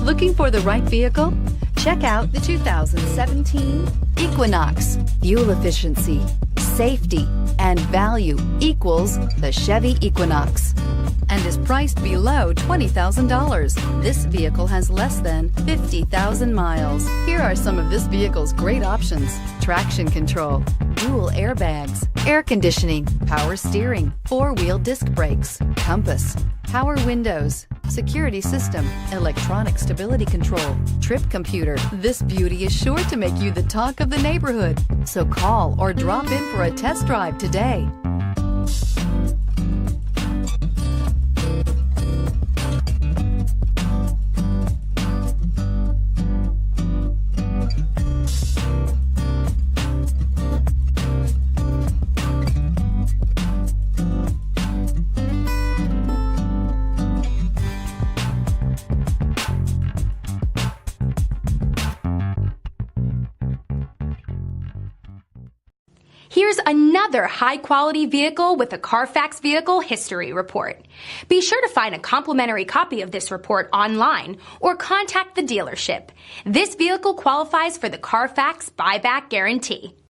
Looking for the right vehicle? Check out the 2017 Equinox. Fuel efficiency, safety, and value equals the Chevy Equinox and is priced below $20,000. This vehicle has less than 50,000 miles. Here are some of this vehicle's great options: traction control, dual airbags, air conditioning, power steering, four-wheel disc brakes, compass, power windows, security system, electronic stability control, trip computer. This beauty is sure to make you the talk of the neighborhood. So call or drop in for a test drive today. Here's another high-quality vehicle with a Carfax Vehicle History Report. Be sure to find a complimentary copy of this report online or contact the dealership. This vehicle qualifies for the Carfax Buyback Guarantee.